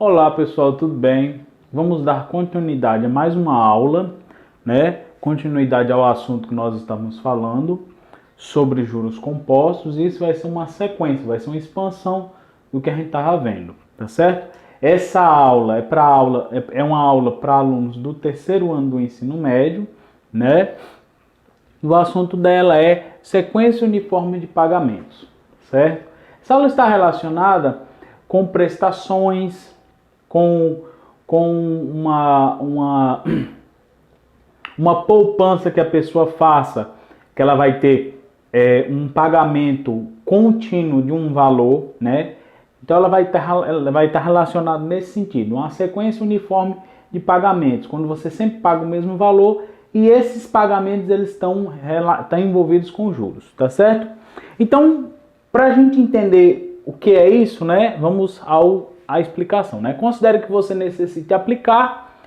Olá pessoal, tudo bem? Vamos dar continuidade a mais uma aula, né? Continuidade ao assunto que nós estamos falando sobre juros compostos. E isso vai ser uma sequência, vai ser uma expansão do que a gente estava vendo, tá certo? Essa aula é uma aula para alunos do terceiro ano do ensino médio, né? O assunto dela é sequência uniforme de pagamentos, certo? Essa aula está relacionada com prestações, com uma poupança que a pessoa faça, que ela vai ter um pagamento contínuo de um valor, né? Então ela vai estar relacionada nesse sentido, uma sequência uniforme de pagamentos, quando você sempre paga o mesmo valor e esses pagamentos eles estão envolvidos com juros, tá certo? Então, para a gente entender o que é isso, né? Vamos à explicação, né? Considere que você necessite aplicar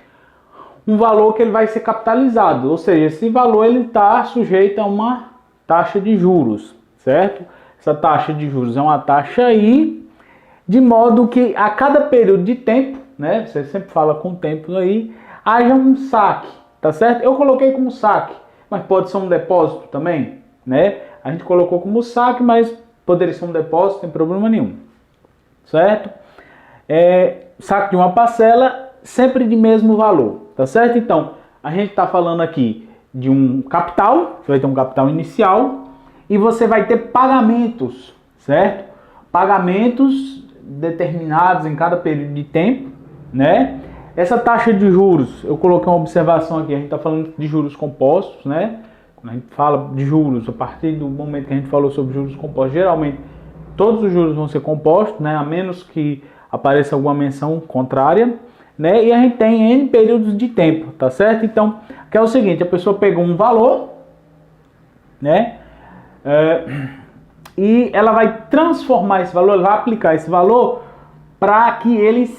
um valor que ele vai ser capitalizado, ou seja, esse valor ele está sujeito a uma taxa de juros, certo? Essa taxa de juros é uma taxa I, de modo que a cada período de tempo, né? Você sempre fala com tempo aí, haja um saque, tá certo? Eu coloquei como saque, mas pode ser um depósito também, né? A gente colocou como saque, mas poderia ser um depósito, sem problema nenhum, certo? Saque de uma parcela, sempre de mesmo valor, tá certo? Então, a gente está falando aqui de um capital, você vai ter um capital inicial e você vai ter pagamentos, certo? Pagamentos determinados em cada período de tempo, né? Essa taxa de juros, eu coloquei uma observação aqui, a gente está falando de juros compostos, né? Quando a gente fala de juros, a partir do momento que a gente falou sobre juros compostos, geralmente todos os juros vão ser compostos, né? A menos que apareça alguma menção contrária, né? E a gente tem N períodos de tempo, tá certo? Então, que é o seguinte, a pessoa pegou um valor, né? E ela vai transformar esse valor, ela vai aplicar esse valor para que ele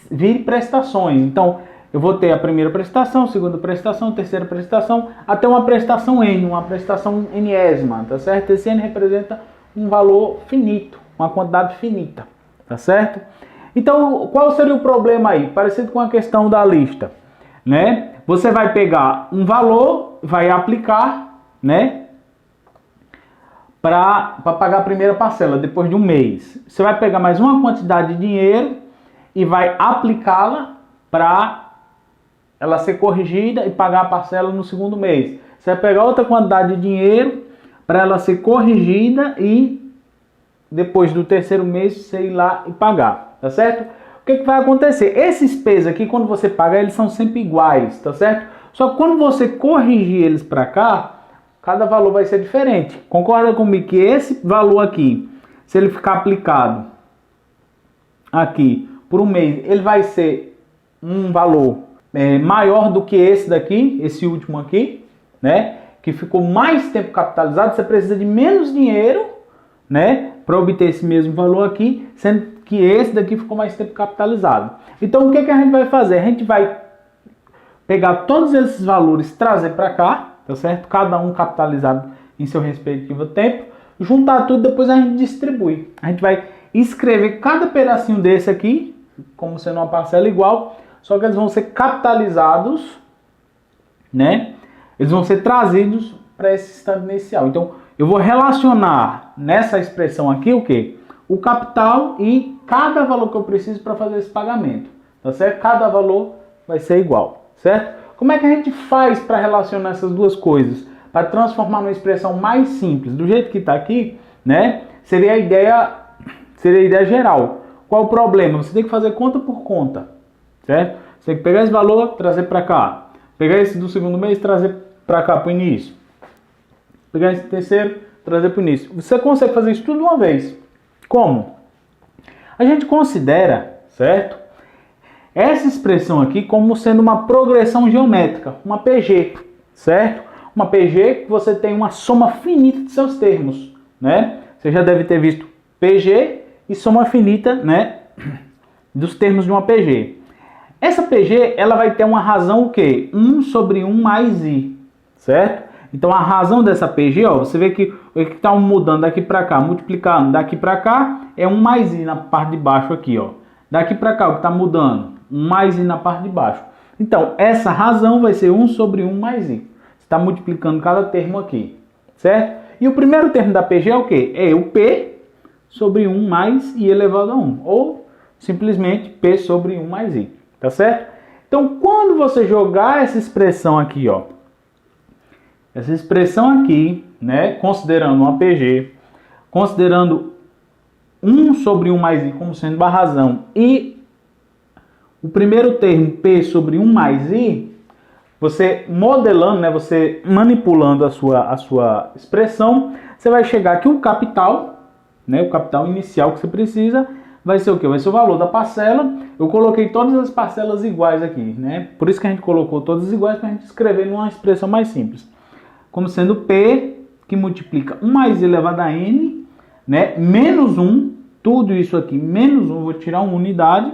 vire prestações. Então, eu vou ter a primeira prestação, segunda prestação, terceira prestação, até uma prestação N, uma prestação Nésima, tá certo? Esse N representa um valor finito, uma quantidade finita, tá certo? Então, qual seria o problema aí? Parecido com a questão da lista, né? Você vai pegar um valor, vai aplicar, né? Para pagar a primeira parcela depois de um mês. Você vai pegar mais uma quantidade de dinheiro e vai aplicá-la para ela ser corrigida e pagar a parcela no segundo mês. Você vai pegar outra quantidade de dinheiro para ela ser corrigida e depois do terceiro mês você ir lá e pagar, tá certo? O que vai acontecer? Esses pesos aqui, quando você paga, eles são sempre iguais, tá certo? Só que quando você corrigir eles para cá, cada valor vai ser diferente. Concorda comigo que esse valor aqui, se ele ficar aplicado aqui por um mês, ele vai ser um valor maior do que esse daqui, esse último aqui, né? Que ficou mais tempo capitalizado, você precisa de menos dinheiro, né? Para obter esse mesmo valor aqui, sendo que esse daqui ficou mais tempo capitalizado. Então, o que a gente vai fazer? A gente vai pegar todos esses valores, trazer para cá, tá certo? Cada um capitalizado em seu respectivo tempo, juntar tudo, depois a gente distribui. A gente vai escrever cada pedacinho desse aqui, como sendo uma parcela igual, só que eles vão ser capitalizados, né? Eles vão ser trazidos para esse estado inicial. Então, eu vou relacionar nessa expressão aqui o quê? O capital e cada valor que eu preciso para fazer esse pagamento, tá certo? Cada valor vai ser igual, certo? Como é que a gente faz para relacionar essas duas coisas? Para transformar numa expressão mais simples, do jeito que está aqui, né? Seria a ideia geral. Qual o problema? Você tem que fazer conta por conta, certo? Você tem que pegar esse valor, trazer para cá. Pegar esse do segundo mês, trazer para cá, para o início. Pegar esse terceiro, trazer para o início. Você consegue fazer isso tudo de uma vez. Como? A gente considera, certo? Essa expressão aqui como sendo uma progressão geométrica, uma PG, certo? Uma PG que você tem uma soma finita de seus termos, né? Você já deve ter visto PG e soma finita, né? Dos termos de uma PG. Essa PG, ela vai ter uma razão o quê? 1 sobre 1 mais I, certo? Então a razão dessa PG, ó, você vê que o que está mudando daqui para cá, multiplicando daqui para cá, é 1 mais I na parte de baixo aqui, ó. Daqui para cá, o que está mudando? Um mais i na parte de baixo. Então, essa razão vai ser 1 sobre 1 mais i. Você está multiplicando cada termo aqui, certo? E o primeiro termo da PG é o quê? É o P sobre 1 mais i elevado a 1. Ou, simplesmente, P sobre 1 mais i. Tá certo? Então, quando você jogar essa expressão aqui, ó, essa expressão aqui, né, considerando uma PG, considerando 1 sobre 1 mais i como sendo a razão e o primeiro termo P sobre 1 mais i, você modelando, né, você manipulando a sua expressão, você vai chegar que o capital, né, o capital inicial que você precisa, vai ser o quê? Vai ser o valor da parcela. Eu coloquei todas as parcelas iguais aqui, né? Por isso que a gente colocou todas iguais para a gente escrever numa expressão mais simples. Como sendo P, que multiplica 1 mais i elevado a n, né, menos 1, tudo isso aqui, menos 1, vou tirar uma unidade,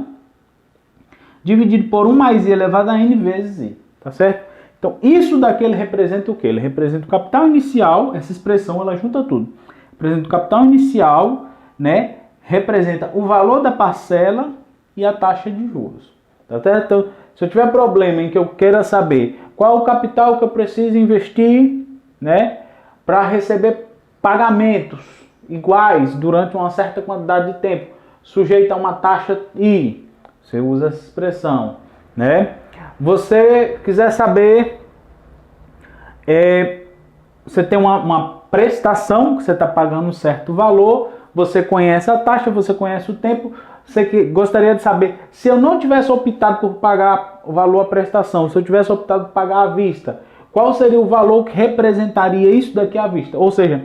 dividido por 1 mais i elevado a n vezes i, tá certo? Então, isso daqui ele representa o quê? Ele representa o capital inicial, essa expressão, ela junta tudo. Representa o capital inicial, né, representa o valor da parcela e a taxa de juros, tá certo? Então, se eu tiver problema em que eu queira saber qual o capital que eu preciso investir, né, para receber pagamentos iguais durante uma certa quantidade de tempo, sujeito a uma taxa I, você usa essa expressão, né? Você quiser saber, você tem uma prestação que você está pagando um certo valor, você conhece a taxa, você conhece o tempo, você gostaria de saber, se eu não tivesse optado por pagar o valor à prestação, se eu tivesse optado por pagar à vista, qual seria o valor que representaria isso daqui à vista? Ou seja,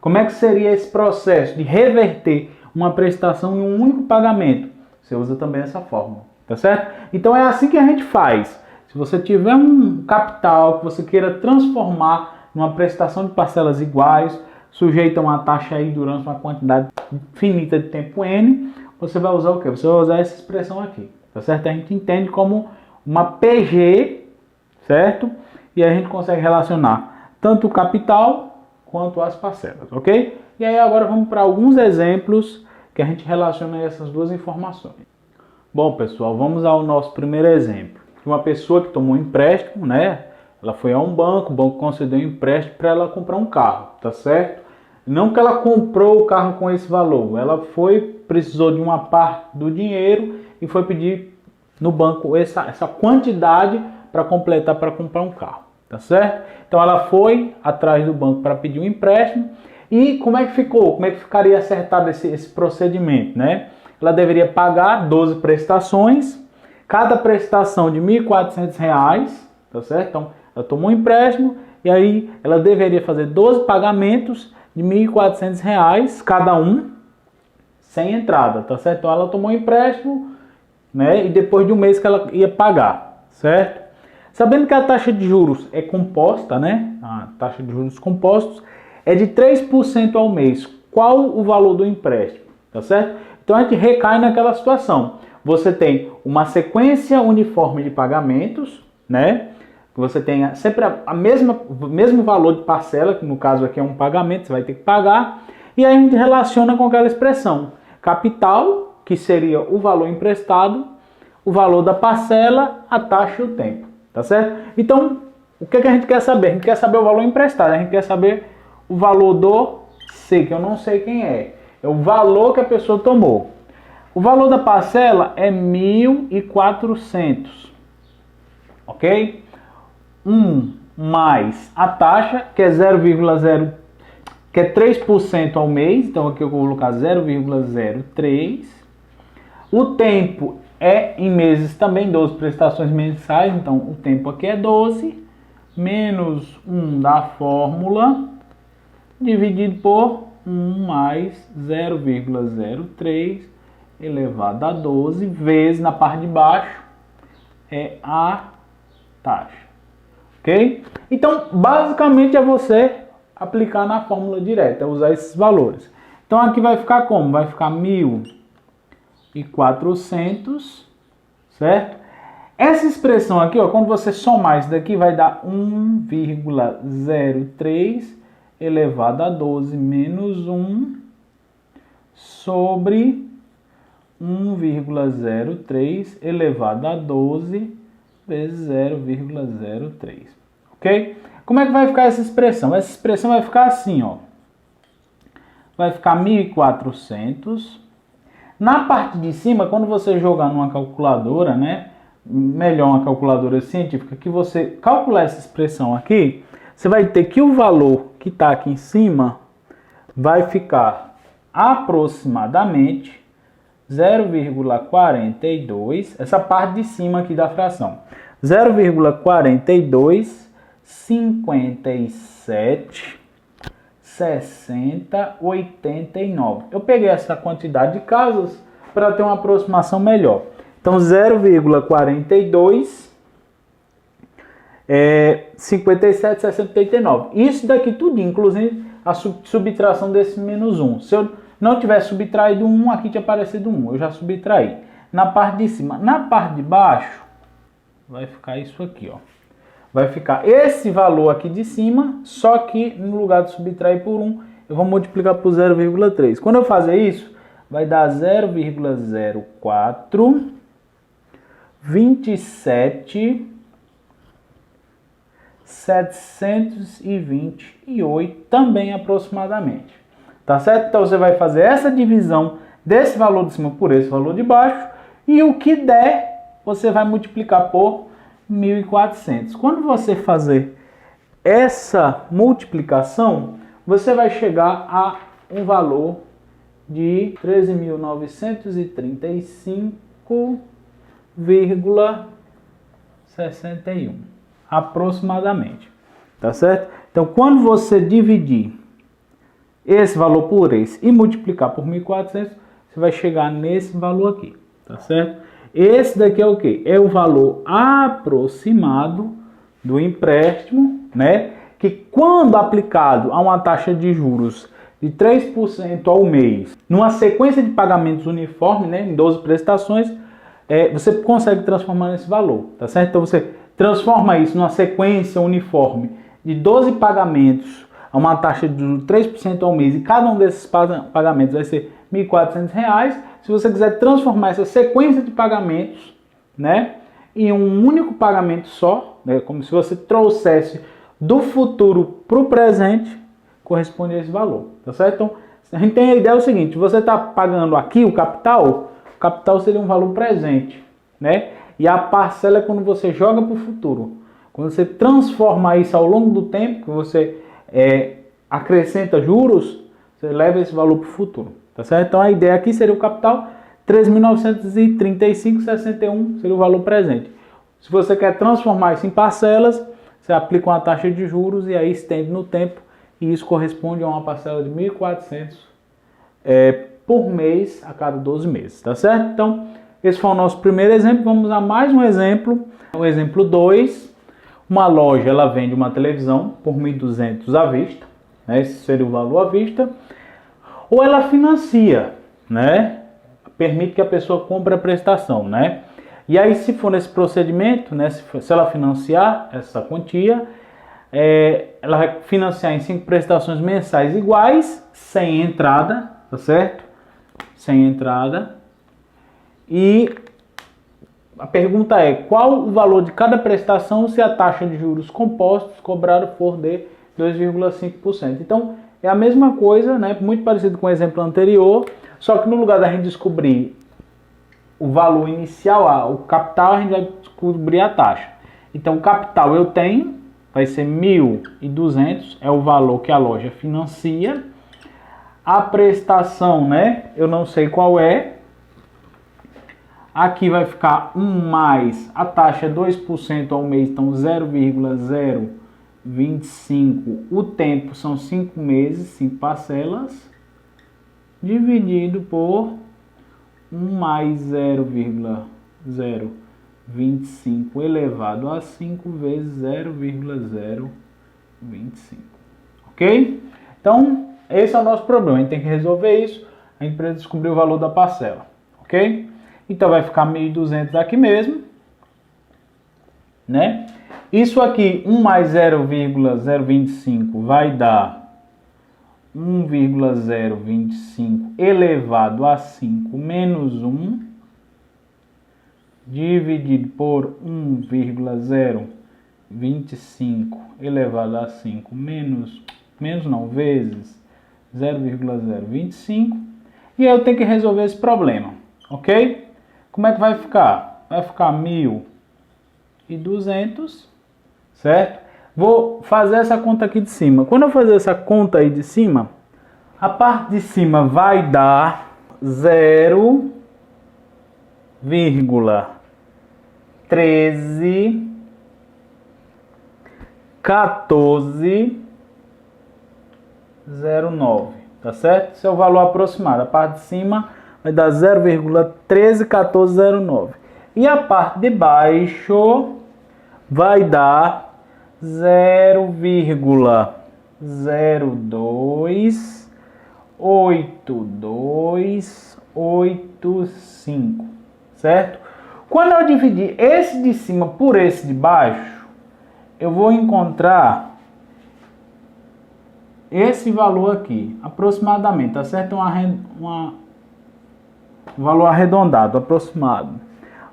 como é que seria esse processo de reverter uma prestação em um único pagamento? Você usa também essa fórmula, tá certo? Então é assim que a gente faz. Se você tiver um capital que você queira transformar numa prestação de parcelas iguais, sujeita a uma taxa aí durante uma quantidade finita de tempo N, você vai usar o quê? Você vai usar essa expressão aqui, tá certo? A gente entende como uma PG, certo? E a gente consegue relacionar tanto o capital quanto as parcelas, ok? E aí agora vamos para alguns exemplos que a gente relaciona essas duas informações. Bom, pessoal, vamos ao nosso primeiro exemplo. Uma pessoa que tomou um empréstimo, né? Ela foi a um banco, o banco concedeu um empréstimo para ela comprar um carro, tá certo? Não que ela comprou o carro com esse valor, ela precisou de uma parte do dinheiro e foi pedir no banco essa quantidade para completar para comprar um carro, tá certo? Então ela foi atrás do banco para pedir um empréstimo e como é que ficou? Como é que ficaria acertado esse procedimento, né? Ela deveria pagar 12 prestações, cada prestação de R$ 1.400, tá certo? Então ela tomou um empréstimo e aí ela deveria fazer 12 pagamentos de R$ 1.400 cada um, sem entrada, tá certo? Então ela tomou um empréstimo, né? E depois de um mês que ela ia pagar, certo? Sabendo que a taxa de juros é composta, né? A taxa de juros compostos é de 3% ao mês. Qual o valor do empréstimo, tá certo? Então a gente recai naquela situação. Você tem uma sequência uniforme de pagamentos, né? Você tem sempre o mesmo valor de parcela, que no caso aqui é um pagamento, você vai ter que pagar. E aí a gente relaciona com aquela expressão. Capital, que seria o valor emprestado, o valor da parcela, a taxa e o tempo. Tá certo? Então, o que a gente quer saber? A gente quer saber o valor emprestado, a gente quer saber o valor do C, que eu não sei quem é. É o valor que a pessoa tomou. O valor da parcela é 1.400. Ok? 1 mais a taxa, que é 0,0, que é 3% ao mês. Então aqui eu vou colocar 0,03. O tempo é em meses também, 12 prestações mensais. Então o tempo aqui é 12, menos 1 da fórmula, dividido por 1 mais 0,03 elevado a 12, vezes na parte de baixo é a taxa. Ok? Então, basicamente é você aplicar na fórmula direta, usar esses valores. Então, aqui vai ficar como? Vai ficar 1.400, certo? Essa expressão aqui, ó, quando você somar isso daqui, vai dar 1,03 elevado a 12 menos 1 sobre 1,03 elevado a 12 vezes 0,03. Ok? Como é que vai ficar essa expressão? Essa expressão vai ficar assim, ó. Vai ficar 1.400. Na parte de cima, quando você jogar numa calculadora, né? Melhor uma calculadora científica, que você calcular essa expressão aqui, você vai ter que o valor que está aqui em cima vai ficar aproximadamente 0,42, essa parte de cima aqui da fração, 0,42, 57, 60, 89. Eu peguei essa quantidade de casas para ter uma aproximação melhor. Então, 0,42, 57, 60, 89. Isso daqui tudo, inclusive a subtração desse menos 1. Se eu não tivesse subtraído 1, aqui tinha aparecido 1. Eu já subtraí. Na parte de cima. Na parte de baixo, vai ficar isso aqui, ó. Vai ficar esse valor aqui de cima, só que no lugar de subtrair por 1, eu vou multiplicar por 0,3. Quando eu fazer isso, vai dar 0,04, 27, 728, também aproximadamente. Tá certo? Então você vai fazer essa divisão desse valor de cima por esse valor de baixo, e o que der, você vai multiplicar por 1.400. Quando você fazer essa multiplicação, você vai chegar a um valor de 13.935,61 aproximadamente. Tá certo? Então, quando você dividir esse valor por esse e multiplicar por 1.400, você vai chegar nesse valor aqui. Tá certo? Esse daqui é o quê? É o valor aproximado do empréstimo, né? Que quando aplicado a uma taxa de juros de 3% ao mês, numa sequência de pagamentos uniforme, né, em 12 prestações, você consegue transformar nesse valor, tá certo? Então você transforma isso numa sequência uniforme de 12 pagamentos a uma taxa de 3% ao mês, e cada um desses pagamentos vai ser R$ 1.400. Se você quiser transformar essa sequência de pagamentos, né, em um único pagamento só, né, como se você trouxesse do futuro para o presente, corresponde a esse valor, tá certo? Então, a gente tem a ideia seguinte: você está pagando aqui o capital seria um valor presente, né? E a parcela é quando você joga para o futuro. Quando você transforma isso ao longo do tempo, que você acrescenta juros, você leva esse valor para o futuro, tá certo? Então a ideia aqui seria o capital 3.935,61 seria o valor presente. Se você quer transformar isso em parcelas, você aplica uma taxa de juros e aí estende no tempo, e isso corresponde a uma parcela de 1.400 por mês a cada 12 meses, tá certo? Então, esse foi o nosso primeiro exemplo. Vamos a mais um exemplo. O exemplo 2, uma loja ela vende uma televisão por 1.200 à vista, né? Esse seria o valor à vista, ou ela financia, né? Permite que a pessoa compre a prestação, né? E aí, se for nesse procedimento, né, se ela financiar essa quantia, ela vai financiar em 5 prestações mensais iguais, sem entrada, tá certo? Sem entrada. E a pergunta é: qual o valor de cada prestação se a taxa de juros compostos cobrada for de 2,5%? Então, é a mesma coisa, né? Muito parecido com o exemplo anterior, só que no lugar da gente descobrir o valor inicial, o capital, a gente vai descobrir a taxa. Então, o capital eu tenho, vai ser 1.200, é o valor que a loja financia. A prestação, né, eu não sei qual é. Aqui vai ficar 1 mais a taxa 2% ao mês, então 0,025. O tempo são 5 meses, 5 parcelas, dividido por 1 mais 0,025 elevado a 5 vezes 0,025. Ok? Então, esse é o nosso problema. A gente tem que resolver isso. A gente precisa descobrir o valor da parcela. Ok? Então, vai ficar 1.200 aqui mesmo, né? Isso aqui, 1 mais 0,025 vai dar 1,025 elevado a 5 menos 1 dividido por 1,025 elevado a 5 vezes 0,025. E eu tenho que resolver esse problema, ok? Como é que vai ficar? Vai ficar 1.200, certo? Vou fazer essa conta aqui de cima. Quando eu fazer essa conta aí de cima, a parte de cima vai dar 0,131409, tá certo? Esse é o valor aproximado. A parte de cima vai dar 0,131409. E a parte de baixo vai dar 0,028285, certo? Quando eu dividir esse de cima por esse de baixo, eu vou encontrar esse valor aqui, aproximadamente, tá certo? Um valor arredondado, aproximado.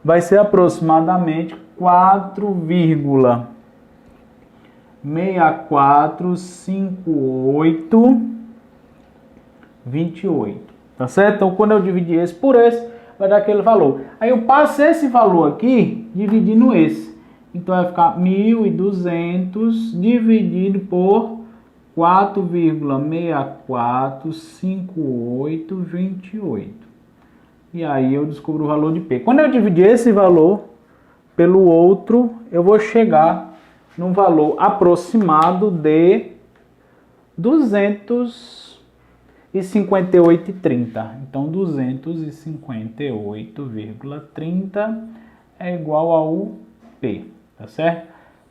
Vai ser aproximadamente 4,645828, tá certo? Então, quando eu dividir esse por esse, vai dar aquele valor. Aí eu passo esse valor aqui dividindo esse. Então, vai ficar 1.200 dividido por 4,645828. E aí eu descubro o valor de P. Quando eu dividir esse valor pelo outro, eu vou chegar num valor aproximado de 258,30. Então, 258,30 é igual ao P, tá certo?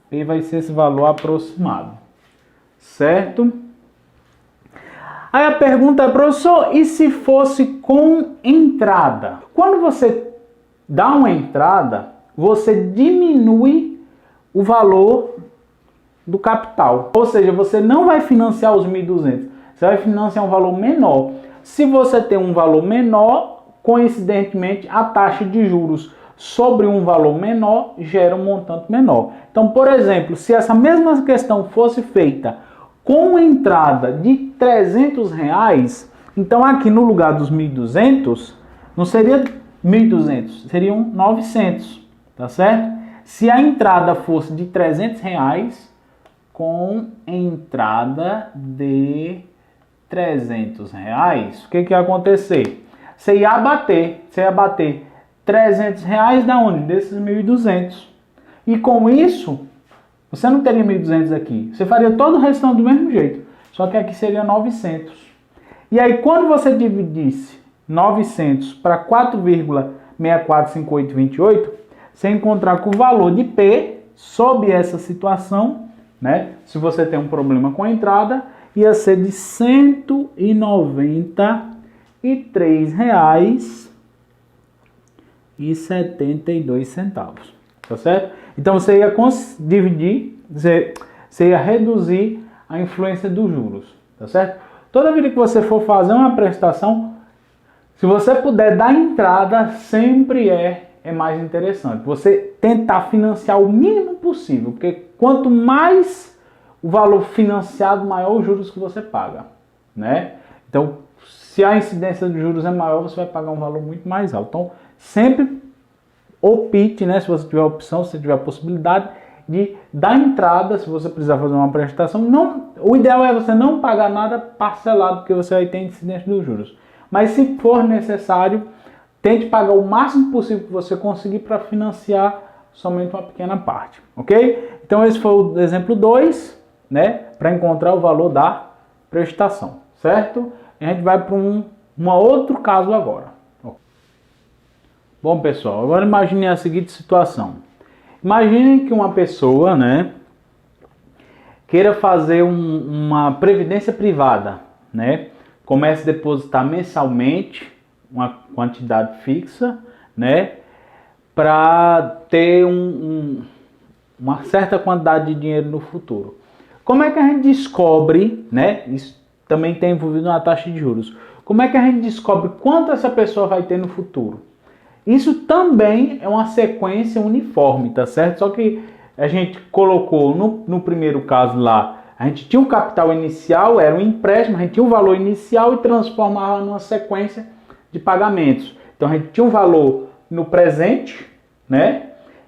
P vai ser esse valor aproximado, certo? Aí a pergunta é, professor, e se fosse com entrada? Quando você dá uma entrada, você diminui o valor do capital. Ou seja, você não vai financiar os 1.200, você vai financiar um valor menor. Se você tem um valor menor, coincidentemente, a taxa de juros sobre um valor menor gera um montante menor. Então, por exemplo, se essa mesma questão fosse feita com entrada de R$300, então aqui no lugar dos 1.200, não seria 1.200, seriam 900, tá certo? Se a entrada fosse de R$300, com entrada de R$300, o que ia acontecer? Você ia abater R$300 da onde? Desses 1.200. E com isso, você não teria 1.200 aqui. Você faria todo o restante do mesmo jeito. Só que aqui seria 900. E aí, quando você dividisse 900 para 4,645828, você encontrar com o valor de P, sob essa situação, né? Se você tem um problema com a entrada, ia ser de R$193,72. Tá certo? Então você ia dividir, você ia reduzir a influência dos juros, tá certo? Toda vida que você for fazer uma prestação, se você puder dar entrada, sempre é mais interessante. Você tentar financiar o mínimo possível, porque quanto mais o valor financiado, maior os juros que você paga, né? Então, se a incidência de juros é maior, você vai pagar um valor muito mais alto. Então, sempre opte, né, se você tiver a opção, se você tiver a possibilidade de dar entrada, se você precisar fazer uma prestação. Não, o ideal é você não pagar nada parcelado, porque você vai ter incidência dos juros. Mas se for necessário, tente pagar o máximo possível que você conseguir para financiar somente uma pequena parte, ok? Então esse foi o exemplo 2, né, para encontrar o valor da prestação, certo? E a gente vai para um outro caso agora. Bom, pessoal, agora imagine a seguinte situação. Imagine que uma pessoa, né, queira fazer uma previdência privada, né? Comece a depositar mensalmente uma quantidade fixa, né, para ter uma certa quantidade de dinheiro no futuro. Como é que a gente descobre, né? Isso também está envolvido na taxa de juros. Como é que a gente descobre quanto essa pessoa vai ter no futuro? Isso também é uma sequência uniforme, tá certo? Só que a gente colocou no primeiro caso lá, a gente tinha um capital inicial, era um empréstimo, a gente tinha um valor inicial e transformava numa sequência de pagamentos. Então a gente tinha um valor no presente, né?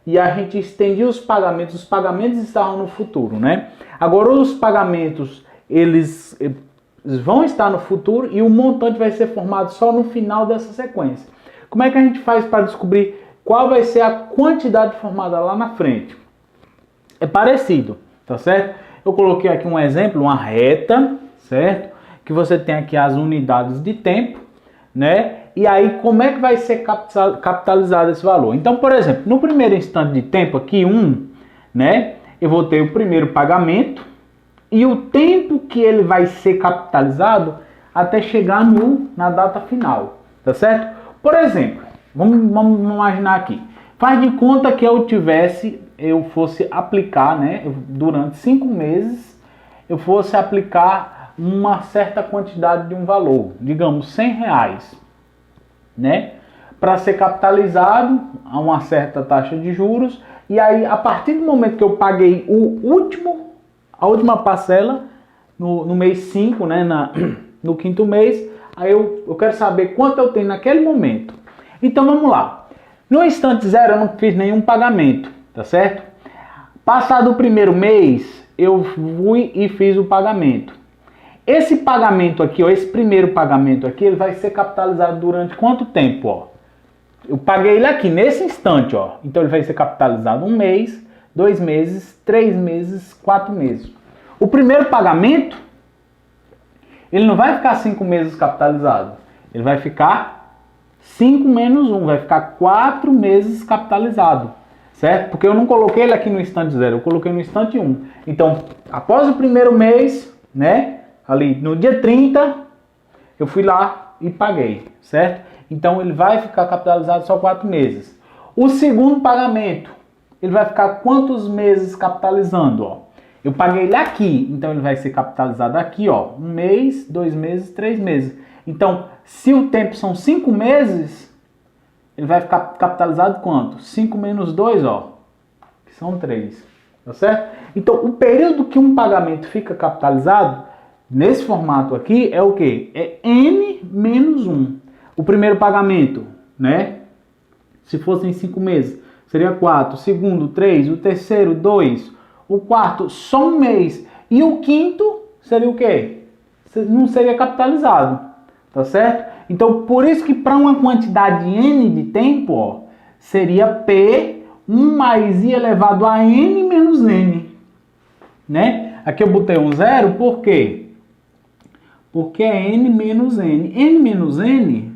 E a gente estendia os pagamentos estavam no futuro, né? Agora os pagamentos, eles vão estar no futuro e o montante vai ser formado só no final dessa sequência. Como é que a gente faz para descobrir qual vai ser a quantidade formada lá na frente? É parecido, tá certo? Eu coloquei aqui um exemplo, uma reta, certo? Que você tem aqui as unidades de tempo, né? E aí, como é que vai ser capitalizado esse valor? Então, por exemplo, no primeiro instante de tempo aqui, 1, né? Eu vou ter o primeiro pagamento e o tempo que ele vai ser capitalizado até chegar na data final, tá certo? Por exemplo, vamos imaginar aqui. Faz de conta que eu fosse aplicar, né? Durante 5 meses, eu fosse aplicar uma certa quantidade de um valor, digamos R$100, né? Para ser capitalizado a uma certa taxa de juros. E aí, a partir do momento que eu paguei a última parcela, no mês 5, né? No quinto mês, aí eu quero saber quanto eu tenho naquele momento. Então vamos lá. No instante zero eu não fiz nenhum pagamento, tá certo? Passado o primeiro mês, eu fui e fiz o pagamento. Esse pagamento aqui, ó, esse primeiro pagamento aqui, ele vai ser capitalizado durante quanto tempo, ó? Eu paguei ele aqui, nesse instante, ó. Então ele vai ser capitalizado 1 mês, 2 meses, 3 meses, 4 meses. O primeiro pagamento, ele não vai ficar 5 meses capitalizado. Ele vai ficar 5 menos 1, vai ficar 4 meses capitalizado. Certo? Porque eu não coloquei ele aqui no instante 0, eu coloquei no instante 1. Então, após o primeiro mês, né? Ali no dia 30, eu fui lá e paguei, certo? Então ele vai ficar capitalizado só 4 meses. O segundo pagamento, ele vai ficar quantos meses capitalizando, ó? Eu paguei ele aqui, então ele vai ser capitalizado aqui, ó. 1 mês, 2 meses, 3 meses. Então, se o tempo são 5 meses, ele vai ficar capitalizado quanto? 5 menos 2, ó, que são 3, tá certo? Então, o período que um pagamento fica capitalizado, nesse formato aqui, é o quê? É N menos 1. O primeiro pagamento, né? Se fossem 5 meses, seria 4. O segundo, 3. O terceiro, 2. O quarto, só 1 mês. E o quinto, seria o quê? Não seria capitalizado, tá certo? Então, por isso que para uma quantidade N de tempo, ó, seria P 1 mais I elevado a N menos N, né? Aqui eu botei um zero, por quê? Porque é N menos N. N menos N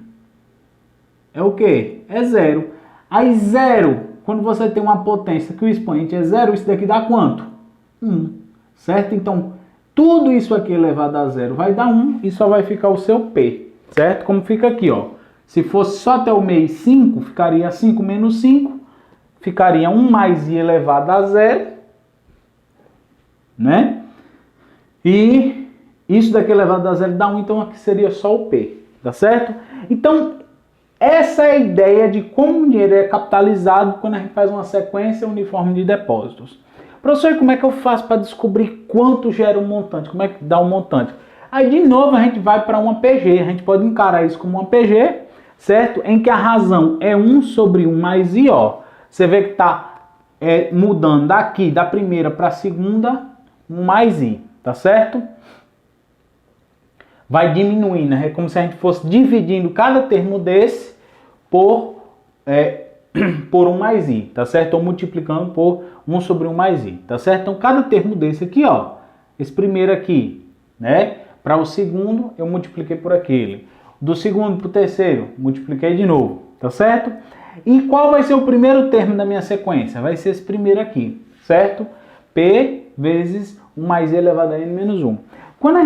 é o quê? É zero. Aí zero, quando você tem uma potência que o expoente é zero, isso daqui dá quanto? 1, certo? Então, tudo isso aqui elevado a zero vai dar 1 e só vai ficar o seu P, certo? Como fica aqui, ó. Se fosse só até o mês 5, ficaria 5 menos 5, ficaria 1 mais I elevado a zero, né? E isso daqui elevado a zero dá 1, então aqui seria só o P, tá certo? Então, essa é a ideia de como o dinheiro é capitalizado quando a gente faz uma sequência uniforme de depósitos. Professor, como é que eu faço para descobrir quanto gera um montante? Como é que dá um montante? Aí, de novo, a gente vai para uma PG. A gente pode encarar isso como uma PG, certo? Em que a razão é 1 sobre 1 mais I, ó. Você vê que está mudando daqui, da primeira para a segunda, 1 mais I, tá certo? Vai diminuindo, é como se a gente fosse dividindo cada termo desse por 1 mais I, tá certo? Ou multiplicando por 1 sobre 1 mais I, tá certo? Então, cada termo desse aqui, ó, esse primeiro aqui, né? Para o segundo, eu multipliquei por aquele. Do segundo para o terceiro, multipliquei de novo, tá certo? E qual vai ser o primeiro termo da minha sequência? Vai ser esse primeiro aqui, certo? P vezes 1 mais I elevado a N menos 1. Quando a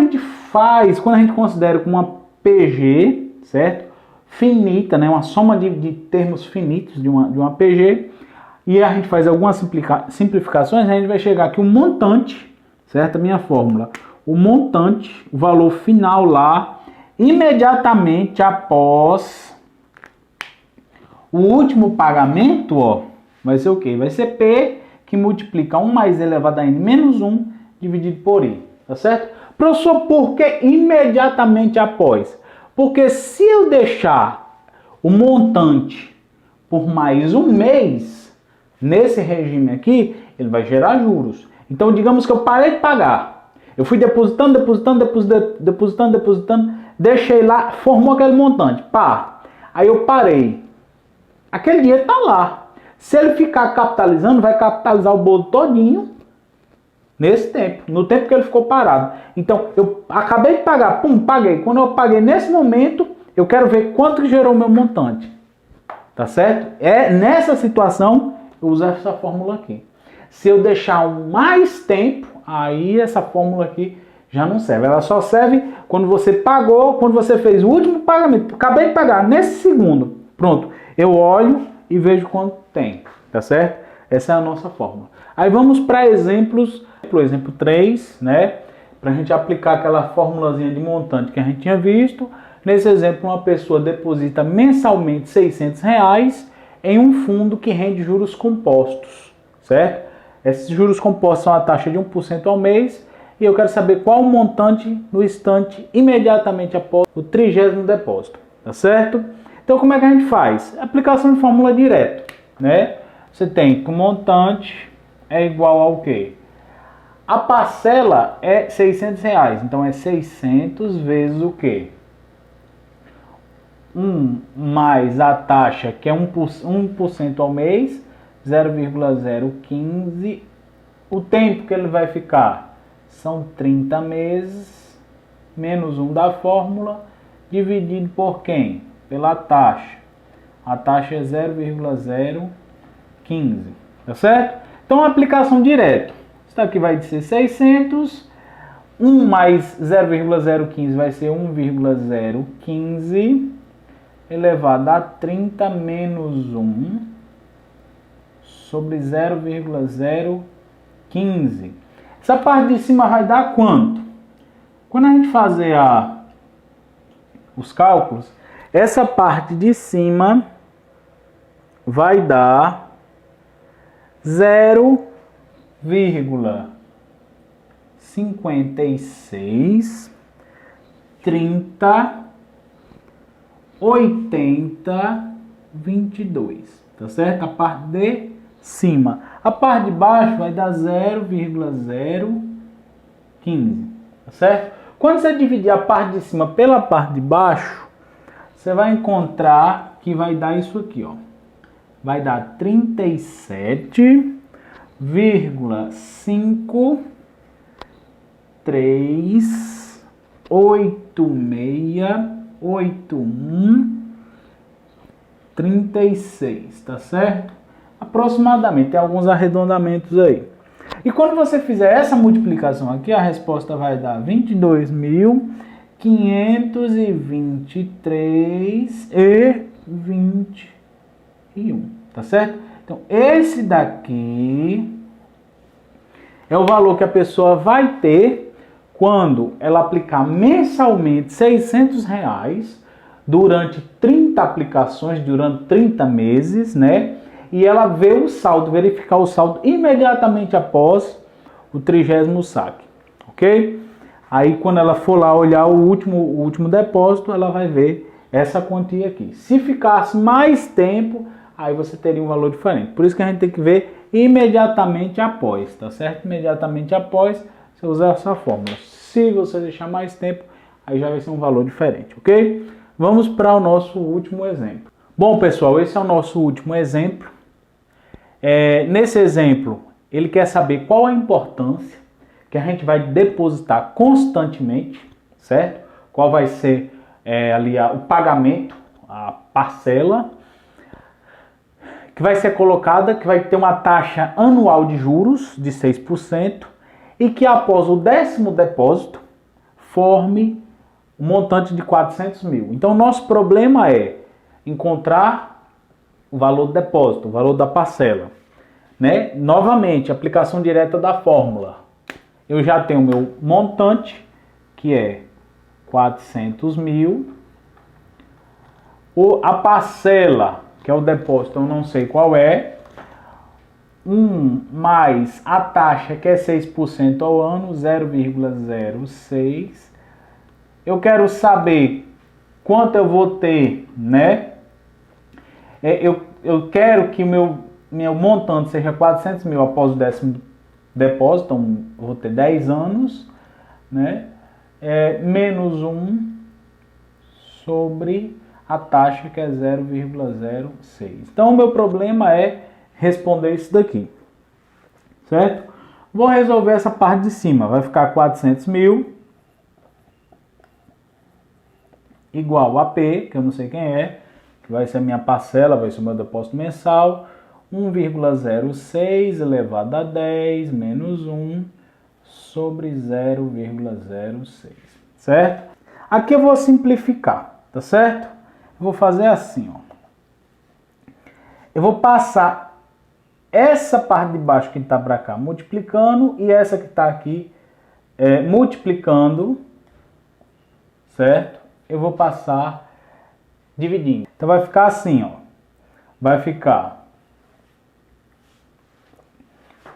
gente considera como uma PG, certo? Finita, né? Uma soma de termos finitos de uma PG, e a gente faz algumas simplificações, a gente vai chegar aqui um montante, certo? A minha fórmula. o montante, o valor final lá, imediatamente após o último pagamento, ó, vai ser o quê? Vai ser P, que multiplica 1 mais elevado a n menos 1, dividido por I, tá certo? Professor, por que imediatamente após? Porque se eu deixar o montante por mais um mês, nesse regime aqui, ele vai gerar juros. Então, digamos que eu parei de pagar. Eu fui depositando, deixei lá, formou aquele montante, pá. Aí eu parei. Aquele dinheiro está lá. Se ele ficar capitalizando, vai capitalizar o bolo todinho nesse tempo, no tempo que ele ficou parado. Então, eu acabei de pagar, pum, paguei. Quando eu paguei nesse momento, eu quero ver quanto que gerou o meu montante. Tá certo? É nessa situação, eu uso essa fórmula aqui. Se eu deixar mais tempo, aí essa fórmula aqui já não serve. Ela só serve quando você pagou, quando você fez o último pagamento. Acabei de pagar, nesse segundo. Pronto. Eu olho e vejo quanto tem, tá certo? Essa é a nossa fórmula. Aí vamos para exemplos, por exemplo 3, né? Para a gente aplicar aquela formulazinha de montante que a gente tinha visto. Nesse exemplo, uma pessoa deposita mensalmente R$600 em um fundo que rende juros compostos, certo? Esses juros compostos são a taxa de 1% ao mês e eu quero saber qual o montante no instante imediatamente após o 30º depósito, tá certo? Então, como é que a gente faz? Aplicação de fórmula direto, né? Você tem que o montante é igual ao quê? A parcela é R$600, então é 600 vezes o quê? 1 mais a taxa, que é 1% ao mês, 0,015. O tempo que ele vai ficar são 30 meses, menos 1 da fórmula, dividido por quem? Pela taxa. A taxa é 0,015, tá certo? Então, aplicação direta. Isso daqui vai ser 600, 1 mais 0,015 vai ser 1,015, elevado a 30 menos 1 sobre 0,015. Essa parte de cima vai dar quanto? Quando a gente fazer os cálculos, essa parte de cima vai dar 0,56, 30, 80, 22, tá certo? A parte de cima. A parte de baixo vai dar 0,015, tá certo? Quando você dividir a parte de cima pela parte de baixo, você vai encontrar que vai dar isso aqui, ó. Vai dar 37,538136, tá certo? Aproximadamente, tem alguns arredondamentos aí. E quando você fizer essa multiplicação aqui, a resposta vai dar 22.523,21, tá certo? Então, esse daqui é o valor que a pessoa vai ter quando ela aplicar mensalmente R$600 durante 30 aplicações, durante 30 meses, né? E ela vê o saldo, verificar o saldo imediatamente após o 30º saque, ok? Aí quando ela for lá olhar o último depósito, ela vai ver essa quantia aqui. Se ficasse mais tempo, aí você teria um valor diferente. Por isso que a gente tem que ver imediatamente após, tá certo? Imediatamente após, você usar essa fórmula. Se você deixar mais tempo, aí já vai ser um valor diferente, ok? Vamos para o nosso último exemplo. Bom, pessoal, esse é o nosso último exemplo. Nesse exemplo, ele quer saber qual a importância que a gente vai depositar constantemente, certo? Qual vai ser ali o pagamento, a parcela, que vai ser colocada, que vai ter uma taxa anual de juros de 6% e que após o 10º depósito forme um montante de 400 mil. Então, o nosso problema é encontrar o valor do depósito, o valor da parcela, né? Novamente, aplicação direta da fórmula. eu já tenho o meu montante, que é 400 mil. A parcela, que é o depósito, eu não sei qual é. Mais a taxa, que é 6% ao ano, 0,06. Eu quero saber quanto eu vou ter, né? Eu quero que meu montante seja 400 mil após o 10º depósito, então eu vou ter 10 anos, né? Menos 1 sobre a taxa, que é 0,06. Então o meu problema é responder isso daqui, certo? Vou resolver essa parte de cima, vai ficar 400 mil igual a P, que eu não sei quem é, que vai ser a minha parcela, vai ser o meu depósito mensal, 1,06 elevado a 10 menos 1 sobre 0,06, certo? Aqui eu vou simplificar, tá certo? Eu vou fazer assim, ó. Eu vou passar essa parte de baixo que está para cá multiplicando e essa que está aqui multiplicando, certo? Eu vou passar dividindo. Então vai ficar assim, ó. Vai ficar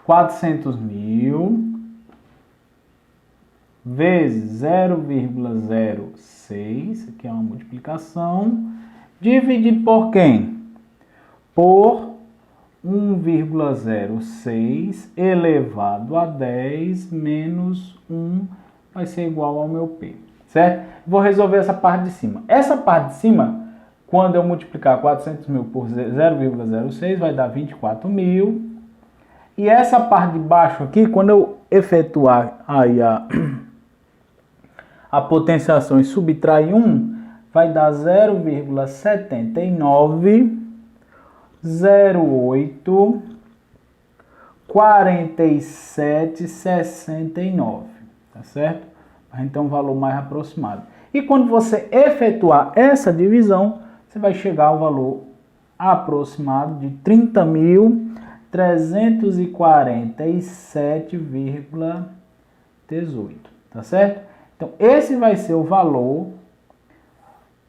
400 mil vezes 0,06, aqui é uma multiplicação, dividido por quem? Por 1,06 elevado a 10 menos 1 vai ser igual ao meu P, certo? Vou resolver essa parte de cima. Essa parte de cima, quando eu multiplicar 400 mil por 0,06, vai dar 24 mil. E essa parte de baixo aqui, quando eu efetuar aí a potenciação e subtrair 1, vai dar 0,7908 4769, tá certo? Então, um valor mais aproximado. E quando você efetuar essa divisão, você vai chegar ao valor aproximado de 30.347,18, tá certo? Então, esse vai ser o valor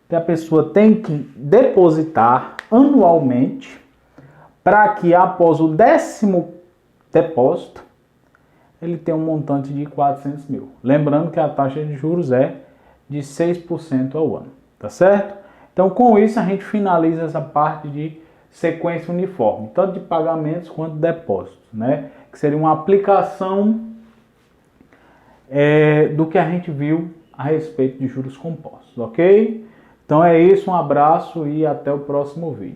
que a pessoa tem que depositar anualmente para que após o 10º depósito ele tenha um montante de 400 mil. Lembrando que a taxa de juros é de 6% ao ano, tá certo? Então, com isso, a gente finaliza essa parte de sequência uniforme, tanto de pagamentos quanto de depósitos, né? Que seria uma aplicação do que a gente viu a respeito de juros compostos, ok? Então é isso, um abraço e até o próximo vídeo.